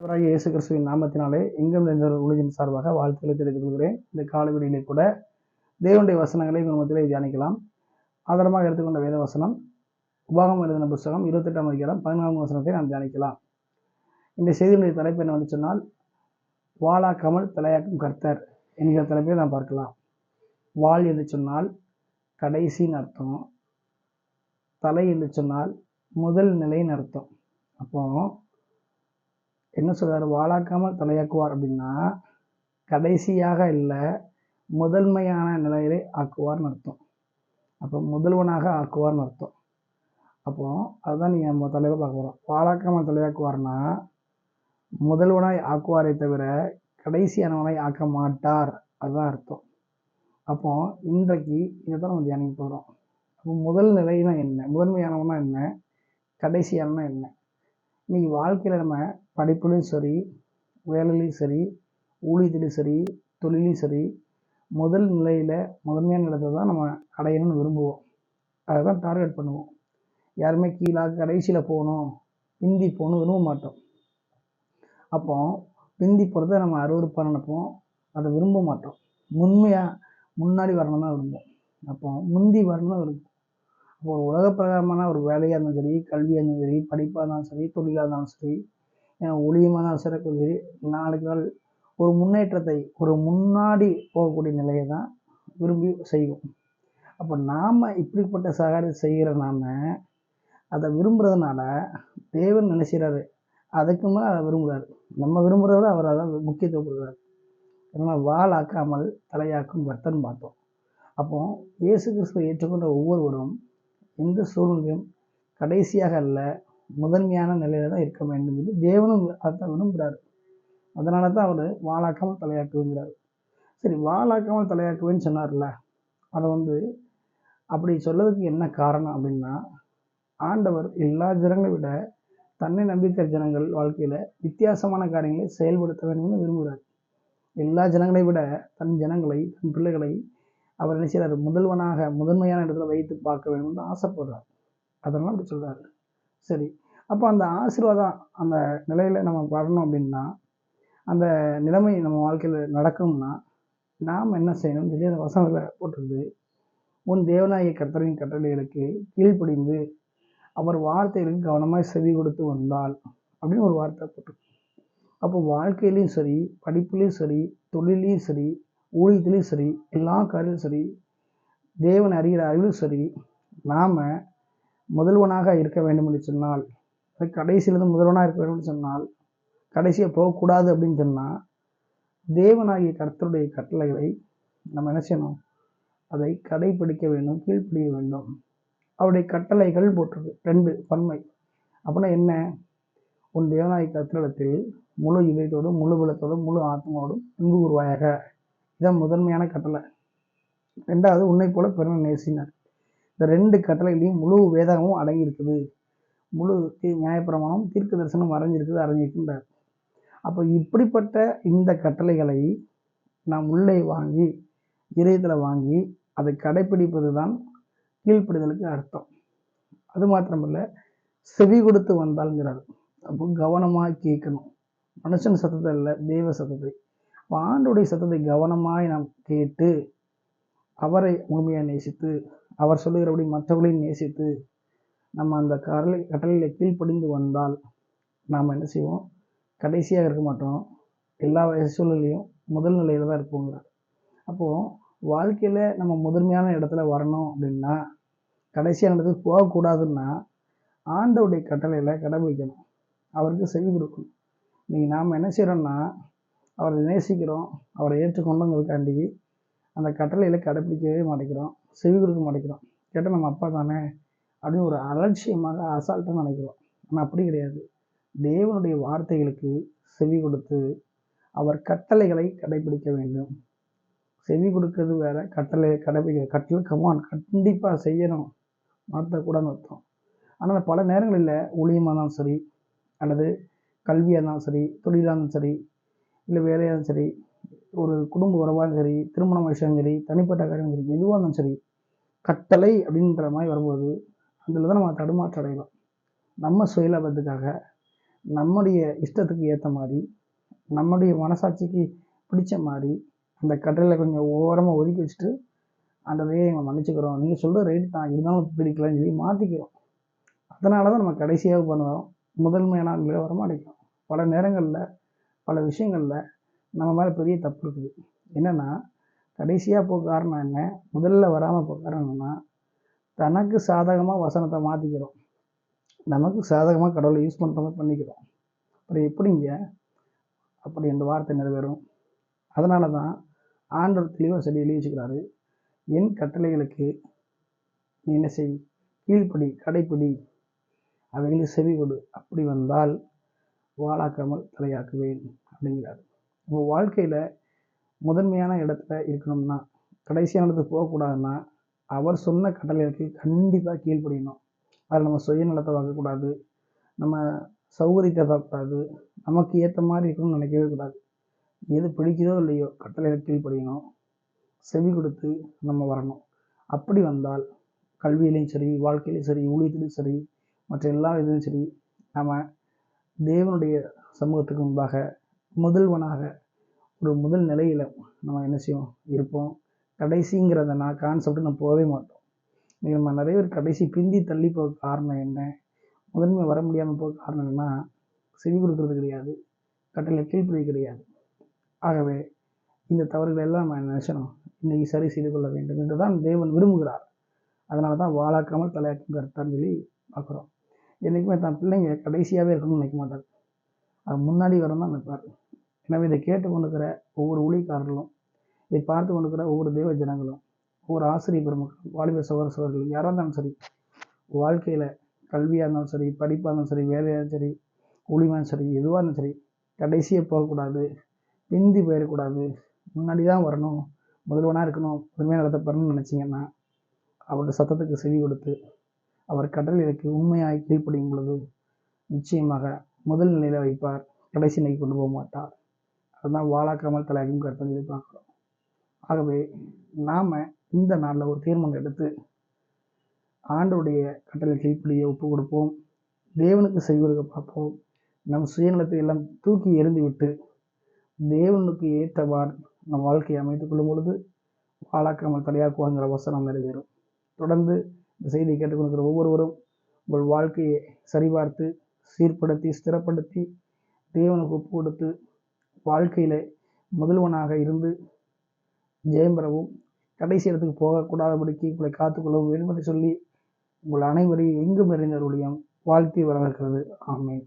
ஆண்டவராகிய இயேசு கிறிஸ்துவின் நாமத்தினாலே எங்கும் நிறைந்த உலகின் சார்பாக வாழ்த்துக்களை தெரிவித்துக் கொள்கிறேன். இந்த காலவெளியிலே கூட தேவனுடைய வசனங்களை மத்தியிலே தியானிக்கலாம். ஆதாரமாக எடுத்துக்கொண்ட வேத வசனம் உபாகமம் எழுதின புஸ்தகம் 28ஆம் அதிகாரம் 14ஆம் வசனத்தை நாம் தியானிக்கலாம். இந்த செய்தியுடைய தலைப்பு என்ன வந்து சொன்னால், வாளாக்காமல் தலையாக்கும் கர்த்தர் என்கிற தலைப்பை நாம் பார்க்கலாம். வாள் என்று சொன்னால் கடைசின்னு அர்த்தம், தலை என்று சொன்னால் முதல் நிலைன்னு அர்த்தம். அப்போ என்ன சொல்றாரு, வாளாக்காமல் தலையாக்குவார் அப்படின்னா கடைசியாக இல்லை, முதன்மையான நிலையிலே ஆக்குவார்னு அர்த்தம். அப்போ முதல்வனாக ஆக்குவார்னு அர்த்தம். அப்போ அதுதான் நீங்கள் நம்ம தலைவர் பார்க்க போகிறோம். வாளாக்காமல் தலையாக்குவார்னா முதல்வனாய் ஆக்குவாரை தவிர கடைசியானவனாய் ஆக்க மாட்டார், அதுதான் அர்த்தம். அப்போ இன்றைக்கு இதை தான் நம்ம தியானிக்க போகிறோம். அப்போ முதல் நிலைனா என்ன, முதன்மையானவனா என்ன, கடைசியானவனா என்ன? இன்னைக்கு வாழ்க்கையில் நம்ம படிப்புலையும் சரி, வேலையிலையும் சரி, ஊழியத்திலையும் சரி, தொழிலையும் சரி, முதல் நிலையில் முதன்மையான இடத்தை தான் நம்ம அடையணும்னு விரும்புவோம். அதை தான் டார்கெட் பண்ணுவோம். யாருமே கீழாக கடைசியில் போகணும், பிந்தி போகணும் விரும்ப மாட்டோம். அப்போ பிந்தி போகிறத நம்ம அருவருப்பாக நினைப்போம், அதை விரும்ப மாட்டோம். முன்னாடி வரணும் தான் விரும்புவோம். அப்போ முந்தி வரணும் தான் விரும்புவோம். அப்போ ஒரு உலக பிரகாரமான ஒரு வேலையாக இருந்தாலும் சரி, கல்வியாக இருந்தாலும் சரி, படிப்பாக இருந்தாலும் சரி, தொழிலாக இருந்தாலும் சரி, ஊழியமாக இருந்தாலும் சரி, நாளுக்கு நாள் ஒரு முன்னேற்றத்தை, ஒரு முன்னாடி போகக்கூடிய நிலையை தான் விரும்பி செய்வோம். அப்போ நாம் இப்படிப்பட்ட சகாரியம் செய்கிற நாம் அதை விரும்புகிறதுனால தேவன் நினைக்கிறாரு, அதுக்கு மேலே அதை விரும்புகிறாரு. நம்ம விரும்புகிறத அவர் அதை முக்கியத்துவம் கொடுக்குறாரு. ஏன்னா வாளாக்காமல் தலையாக்கும் கர்த்தர்னு பார்த்தோம். அப்போ இயேசு கிறிஸ்துவை ஏற்றுக்கொண்ட ஒவ்வொருவரும் எந்த சூழ்நிலையும் கடைசியாக அல்ல, முதன்மையான நிலையில தான் இருக்க வேண்டும் என்று தேவனும் அதை விரும்புகிறாரு. அதனால தான் அவர் வாளாக்காமல் தலையாக்குங்கிறார். சரி, வாளாக்காமல் தலையாக்குவேன்னு சொன்னார்ல, அதை அப்படி சொல்லதுக்கு என்ன காரணம் அப்படின்னா, ஆண்டவர் எல்லா ஜனங்களை விட தன்னை நம்பிக்கிற ஜனங்கள் வாழ்க்கையில் வித்தியாசமான காரியங்களை செயல்படுத்த வேண்டும்னு விரும்புகிறார். எல்லா ஜனங்களை விட தன் ஜனங்களை, தன் பிள்ளைகளை அவர் என்ன செய்கிறார், முதன்மையான இடத்துல வைத்து பார்க்க வேணும்னு ஆசைப்படுறார். அதெல்லாம் அப்படி சொல்கிறாரு. சரி, அப்போ அந்த ஆசீர்வாதம் அந்த நிலையில் நம்ம வரணும் அப்படின்னா, அந்த நிலைமை நம்ம வாழ்க்கையில் நடக்கணும்னா நாம் என்ன செய்யணும்னு சொல்லி அந்த வசனத்தில் போட்டிருக்கு. உன் தேவனாகிய கர்த்தரின் கட்டளைகளுக்கு கீழ்ப்படிந்து அவர் வார்த்தைகளுக்கு கவனமாய் செவி கொடுத்து வந்தால் அப்படின்னு ஒரு வார்த்தை போட்டிருக்கு. அப்போ வாழ்க்கையிலையும் சரி, படிப்புலையும் சரி, தொழிலையும் சரி, ஊழியத்திலையும் சரி, எல்லா காரியத்திலும் சரி, தேவன் அறிகிற அறிவிலும் சரி, நாம் முதல்வனாக இருக்க வேண்டும் என்று சொன்னால், கடைசியிலிருந்து முதல்வனாக இருக்க வேண்டும் என்று சொன்னால், கடைசியாக போகக்கூடாது அப்படின்னு சொன்னால், தேவனாகிய கர்த்தருடைய கட்டளைகளை நம்ம என்ன செய்யணும், அதை கடைபிடிக்க வேண்டும், கீழ்ப்படிய வேண்டும். அவருடைய கட்டளைகள் போட்டிருக்கு, 2 பன்மை. அப்படின்னா என்ன, உன் தேவனாகிய கர்த்தரிடத்தில் முழு இதயத்தோடும், முழு பலத்தோடும், முழு ஆத்மாவோடும் அன்பு கூர்வாயாக. இதான் முதன்மையான கட்டளை. 2வது, உன்னை போல பிறனை நேசினார். இந்த 2 கட்டளைகளையும் முழு வேதமும் அடங்கி இருக்குது. முழு நியாயப்பிரமாணம், தீர்க்க தரிசனம் அறிஞ்சிருக்குன்றார். அப்போ இப்படிப்பட்ட இந்த கட்டளைகளை நாம் உள்ளே வாங்கி, இதயத்தில் வாங்கி அதை கடைப்பிடிப்பது தான் கீழ்ப்படிதலுக்கு அர்த்தம். அது மாத்திரமல்ல, செவி கொடுத்து வந்தால்ங்கிறார். அப்போ கவனமாக கேட்கணும். மனுஷன் சத்தத்தை இல்லை, தெய்வ சத்தத்தை. ஆண்டோடைய சத்தத்தை கவனமாய் நாம் கேட்டு அவரை முழுமையாக நேசித்து, அவர் சொல்லுகிறபடி மற்றவர்களையும் நேசித்து, நம்ம அந்த கட்டளையில் கீழ்ப்படிந்து வந்தால் நாம் என்ன செய்வோம், கடைசியாக இருக்க மாட்டோம், எல்லா சூழ்நிலையும் முதல் நிலையில் தான் இருப்போங்கிறார். அப்போது வாழ்க்கையில் நம்ம முதன்மையான இடத்துல வரணும் அப்படின்னா, கடைசியான இடத்துக்கு போகக்கூடாதுன்னா ஆண்டவுடைய கட்டளையில் கடைபிடிக்கணும், அவருக்கு செவி கொடுக்கணும். நீங்கள் நாம் என்ன செய்கிறோன்னா, அவரை நேசிக்கிறோம், அவரை ஏற்றுக்கொண்டோங்கிறதுக்காண்டி அந்த கட்டளையில் கடைப்பிடிக்கவே மாட்டேங்கிறோம், செவி கொடுக்க மாட்டேங்கிறோம். கேட்டால் நம்ம அப்பா தானே அப்படின்னு ஒரு அலட்சியமாக அசால்ட்டாக நினைக்கிறோம். ஆனால் அப்படி கிடையாது. தேவனுடைய வார்த்தைகளுக்கு செவி கொடுத்து அவர் கட்டளைகளை கடைபிடிக்க வேண்டும். செவி கொடுக்கறது வேற, கட்டளை கடைபிடிக்க, கமான் கண்டிப்பாக செய்யணும், மாற்றக்கூடாதுன்னு அர்த்தம். ஆனால் பல நேரங்களில் ஊழியமாக இருந்தாலும் சரி, அல்லது கல்வியாக இருந்தாலும் சரி, தொழிலாக இருந்தாலும் சரி, இல்லை வேலையாக இருந்தாலும் சரி, ஒரு குடும்ப உறவாக சரி, திருமண விஷயம் சரி, தனிப்பட்ட காரியம் சரி, எதுவாக இருந்தாலும் சரி, கட்டளை அப்படின்ற மாதிரி வரும்போது அதில் தான் நம்ம தடுமாற்றம் அடையலாம். நம்ம சுயலாபத்துக்காக, நம்முடைய இஷ்டத்துக்கு ஏற்ற மாதிரி, நம்முடைய மனசாட்சிக்கு பிடிச்ச மாதிரி அந்த கட்டளையில் கொஞ்சம் ஓரமாக ஒதுக்கி வச்சுட்டு அந்த வேலையை மன்னிச்சுக்கிறோம், நீங்கள் சொல்கிற ரைட்டு தான், இருந்தாலும் பிடிக்கலன்னு சொல்லி மாற்றிக்கிறோம். அதனால தான் நம்ம கடைசியாக பண்ணுறோம், முதன்மையான நிலை வரமாட்டேங்கிறோம். பல நேரங்களில் பல விஷயங்களில் நம்ம மேலே பெரிய தப்பு இருக்குது. என்னென்னா, கடைசியாக போக காரணம் என்ன, முதல்ல வராமல் போக காரணம் என்னென்னா, தனக்கு சாதகமாக வசனத்தை மாற்றிக்கிறோம், நமக்கு சாதகமாக கடவுளை யூஸ் பண்ணுற மாதிரி பண்ணிக்கிறோம். அப்புறம் எப்படிங்க அப்படி இந்த வார்த்தை நிறைவேறும்? அதனால தான் ஆண்டவர் தெளிவாக சொல்லி எழுதி வச்சுக்கிறாரு, என் கட்டளைகளுக்கு நீ என்ன செய், கீழ்ப்படி, கடைப்பிடி, அவைகளுக்கு செவி கொடு, அப்படி வந்தால் வாழாக்காமல் தலையாக்குவேன் அப்படிங்கிறாரு. இப்போ வாழ்க்கையில் முதன்மையான இடத்துல இருக்கணும்னா, கடைசியான இடத்துக்கு போகக்கூடாதுன்னா, அவர் சொன்ன கட்டளைகளுக்கு கண்டிப்பாக கீழ்ப்படியணும். அதில் நம்ம சுயநலத்தை பார்க்கக்கூடாது, நம்ம சௌகரியத்தை பார்க்கக்கூடாது, நமக்கு ஏற்ற மாதிரி இருக்கணும்னு நினைக்கவே கூடாது. எது பிடிக்குதோ இல்லையோ கட்டளைகளுக்கு கீழ்ப்படியணும், செவி கொடுத்து நம்ம வரணும். அப்படி வந்தால் கல்வியிலையும் சரி, வாழ்க்கையிலையும் சரி, ஊழியத்திலையும் சரி, மற்ற எல்லா இதுலையும் சரி, நம்ம தேவனுடைய சமூகத்துக்கு முன்பாக முதல்வனாக ஒரு முதல் நிலையில் நம்ம என்ன செய்வோம் இருப்போம். கடைசிங்கிற அந்த கான்செப்ட் நம்ம போகவே மாட்டோம். நம்ம நிறைய பேர் கடைசி பிந்தி தள்ளி போக காரணம் என்ன, முதன்மை வர முடியாமல் போக காரணம் என்னன்னா, செவி கொடுக்கறது கிடையாது, கட்டளை கீழ்ப்படி கிடையாது. ஆகவே இந்த தவறுகள் எல்லாம் நம்ம நினைச்சணும் இன்றைக்கி சரி செய்து கொள்ள வேண்டும் என்று தான் தேவன் விரும்புகிறார். அதனால தான் வாழாக்காமல் தலையாக்கும் கருத்தான்னு சொல்லி பார்க்குறோம். என்றைக்குமே தான் பிள்ளைங்க கடைசியாகவே இருக்கணும்னு நினைக்க மாட்டார், அது முன்னாடி வரும் தான் நினைப்பார். எனவே இதை கேட்டு கொண்டிருக்கிற ஒவ்வொரு ஊழியக்காரர்களும், இதை பார்த்து கொண்டிருக்கிற ஒவ்வொரு தேவ ஜனங்களும், ஒவ்வொரு ஆசிரியர் பெருமக்களும், வாலிப சகோதர சகோதரர்கள் யாராக இருந்தாலும் சரி, வாழ்க்கையில் கல்வியாக இருந்தாலும் சரி, படிப்பாக இருந்தாலும் சரி, வேலையாக இருந்தாலும் சரி, ஊழியமாக சரி, எதுவாக இருந்தாலும் சரி, கடைசியாக போகக்கூடாது, பிந்தி போயிடக்கூடாது, முன்னாடி தான் வரணும், முதல்வனாக இருக்கணும், உண்மையாக நடத்தப்படணும்னு நினச்சிங்கன்னா, அவருடைய சத்தத்துக்கு செவி கொடுத்து அவர் கட்டளைகளுக்கு உண்மையாக கீழ்ப்படியும் பொழுது நிச்சயமாக முதல் நிலையில் வைப்பார், கடைசி நிலைக்கு கொண்டு போக மாட்டார். அதுதான் வாழாக்காமல் தலையாக்கும் கருத்தை சொல்லி பார்க்குறோம். ஆகவே நாம் இந்த நாளில் ஒரு தீர்மானம் எடுத்து ஆண்டவருடைய கட்டளை கீழ்ப்படியை ஒப்பு கொடுப்போம், தேவனுக்கு செவி கொடுக்க பார்ப்போம். நம் சுயநலத்தை எல்லாம் தூக்கி எறிந்து விட்டு தேவனுக்கு ஏற்றவாறு நம் வாழ்க்கையை அமைத்துக் கொள்ளும் பொழுது வாழாக்காமல் தலையாக்குவாங்கிற வசனம் நிறைவேறும். தொடர்ந்து இந்த செய்தியை கேட்டுக்கொண்டிருக்கிற ஒவ்வொருவரும் உங்கள் வாழ்க்கையை சரிபார்த்து சீர்படுத்தி ஸ்திரப்படுத்தி தேவனுக்கு ஒப்பு கொடுத்து வாழ்க்கையில் முதல்வனாக இருந்து ஜெயம் பெறவும், கடைசி இடத்துக்கு போகக்கூடாதபடிக்கு உங்களை காத்துக்கொள்ளவும் வேண்டும் என்று சொல்லி உங்கள் அனைவரையும் எங்கும் நிறைந்தவர்களையும் வாழ்த்தி வரவேற்கிறது. ஆமென்.